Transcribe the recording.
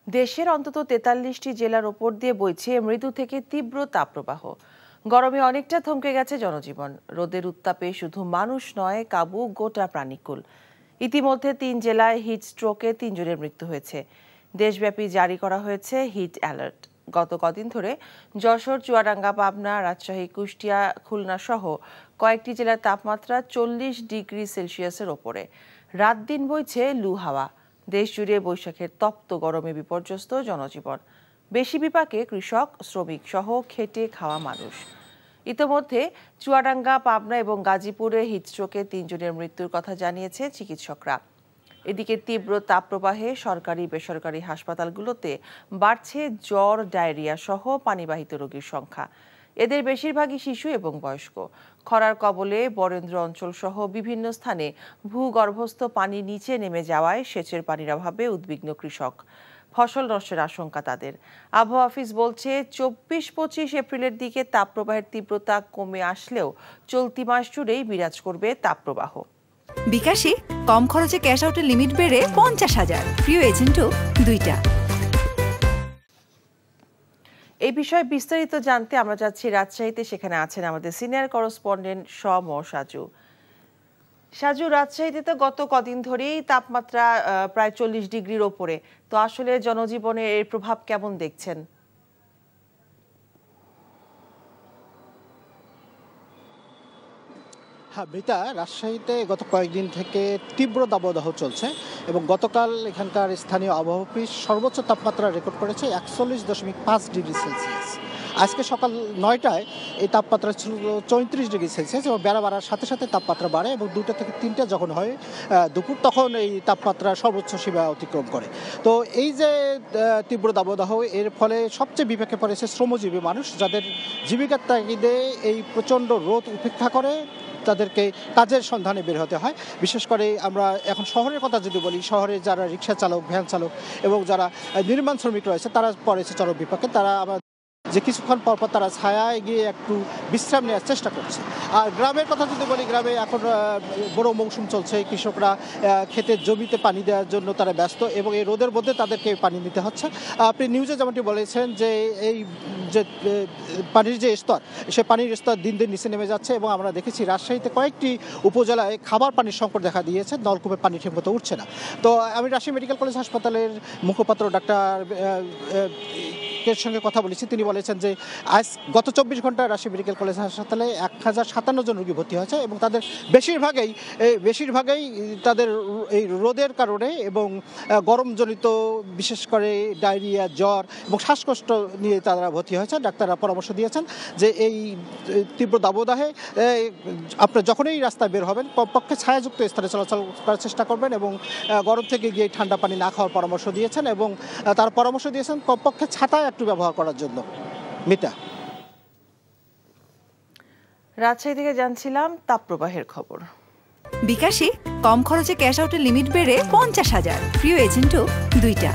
দেশের অন্তত ৪৩টি জেলার ওপর দিয়ে বইছে মৃদু থেকে তীব্র তাপপ্রবাহ। গরমে অনেকটা থমকে গেছে জনজীবন। রোদের উত্তাপে শুধু মানুষ নয়, কাবু গোটা প্রাণীকুল। ইতিমধ্যে ৩ জেলায় হিট স্ট্রোকে ৩ জনের মৃত্যু হয়েছে। দেশব্যাপী জারি করা হয়েছে হিট অ্যালার্ট। গত কদিন ধরে যশোর, চুয়াডাঙ্গা, পাবনা, রাজশাহী, কুষ্টিয়া, খুলনা সহ কয়েকটি জেলার তাপমাত্রা ৪০ ডিগ্রি সেলসিয়াসের ওপরে। রাত দিন বইছে লু হাওয়া। দেশ জুড়ে বৈশাখের তপ্ত গরমে বিপর্যস্ত জনজীবন। বেশি বিপাকে কৃষক, শ্রমিক সহ খেটে খাওয়া মানুষ। ইতোমধ্যে চুয়াডাঙ্গা, পাবনা এবং গাজীপুরে হিটস্ট্রোকে ৩ জনের মৃত্যুর কথা জানিয়েছে চিকিৎসকরা। এদিকে তীব্র তাপপ্রবাহে সরকারি বেসরকারি হাসপাতালগুলোতে বাড়ছে জ্বর, ডায়রিয়া সহ পানিবাহিত রোগীর সংখ্যা। এদের বেশিরভাগই শিশু এবং বয়স্ক। খরার কবলে বরেন্দ্র অঞ্চল সহ বিভিন্ন স্থানে ভূগর্ভস্থ পানি নিচে নেমে যাওয়ায় সেচের পানির অভাবে উদ্বিগ্ন কৃষক। ফসল নষ্টের আশঙ্কা তাদের। আবহাওয়া অফিস বলছে ২৪-২৫ এপ্রিলের দিকে তাপপ্রবাহের তীব্রতা কমে আসলেও চলতি মাস জুড়েই বিরাজ করবে তাপপ্রবাহ। বিকাশে কম খরচে ক্যাশ আউটের লিমিট বেড়ে ৫০,০০০। প্রিয় এজেন্টও ২টা। এই বিষয়ে বিস্তারিত জানতে আমরা যাচ্ছি রাজশাহীতে। সেখানে আছেন আমাদের সিনিয়র করেসপন্ডেন্ট সাজু। সাজু, রাজশাহীতে তো গত কদিন ধরেই তাপমাত্রা প্রায় ৪০ ডিগ্রির ওপরে। তো আসলে জনজীবনে এর প্রভাব কেমন দেখছেন? হ্যাঁ মিতা, রাজশাহীতে গত কয়েকদিন থেকে তীব্র দাবদাহ চলছে এবং গতকাল এখানকার স্থানীয় আবহাওয়া অফিস সর্বোচ্চ তাপমাত্রা রেকর্ড করেছে ৪১.৫ ডিগ্রি সেলসিয়াস। আজকে সকাল ৯টায় এই তাপমাত্রা ছিল ৩৪ ডিগ্রি সেলসিয়াস এবং বেলা বাড়ার সাথে সাথে তাপমাত্রা বাড়ে এবং ২টা থেকে ৩টা যখন হয় দুপুর, তখন এই তাপমাত্রা সর্বোচ্চ সীমা অতিক্রম করে। তো এই যে তীব্র দাবদাহ, এর ফলে সবচেয়ে বিপাকে পড়েছে শ্রমজীবী মানুষ, যাদের জীবিকার তাগিদে এই প্রচণ্ড রোদ উপেক্ষা করে তাদেরকে কাজের সন্ধানে বের হতে হয়। বিশেষ করে আমরা এখন শহরের কথা যদি বলি, শহরে যারা রিক্সা চালক, ভ্যান চালক এবং যারা নির্মাণ শ্রমিক রয়েছে তারা পড়েছে চরম বিপাকে। তারা আবার যে কিছুক্ষণ পরপর তারা ছায়ায় গিয়ে একটু বিশ্রাম নেওয়ার চেষ্টা করছে। আর গ্রামের কথা যদি বলি, গ্রামে এখন বড় মৌসুম চলছে। কৃষকরা ক্ষেতের জমিতে পানি দেওয়ার জন্য তারা ব্যস্ত এবং এই রোদের মধ্যে তাদেরকে পানি নিতে হচ্ছে। আপনি নিউজে যেমনটি বলেছেন যে এই যে পানির যে স্তর, সে পানির স্তর দিন দিন নিচে নেমে যাচ্ছে এবং আমরা দেখেছি রাজশাহীতে কয়েকটি উপজেলায় খাবার পানির সংকট দেখা দিয়েছে। নলকূপের পানি ঠিকমতো উঠছে না। তো আমি রাজশাহী মেডিকেল কলেজ হাসপাতালের মুখপাত্র ডাক্তার এর সঙ্গে কথা বলেছি। তিনি বলেছেন যে আজ গত ২৪ ঘন্টায় রাজশাহী মেডিকেল কলেজ হাসপাতালে ১,০৫৭ জন রোগী ভর্তি হয়েছে এবং তাদের বেশিরভাগই তাদের এই রোদের কারণে এবং গরমজনিত বিশেষ করে ডায়রিয়া, জ্বর এবং শ্বাসকষ্ট নিয়ে তারা ভর্তি হয়েছে। ডাক্তাররা পরামর্শ দিয়েছেন যে এই তীব্র দাবদাহে আপনারা যখনই রাস্তায় বের হবেন কমপক্ষে ছায়াযুক্ত স্থানে চলাচল করার চেষ্টা করবেন এবং গরম থেকে গিয়ে ঠান্ডা পানি না খাওয়ার পরামর্শ দিয়েছেন এবং তার পরামর্শ দিয়েছেন কমপক্ষে ছাতা একটু ব্যবহার করার জন্য। মিতা, রাজশাহী থেকে জানছিলাম তাপপ্রবাহের খবর। বিকাশে কম খরচে ক্যাশ আউটের লিমিট বেড়ে ৫০,০০০। প্রিয় এজেন্টও ২টা।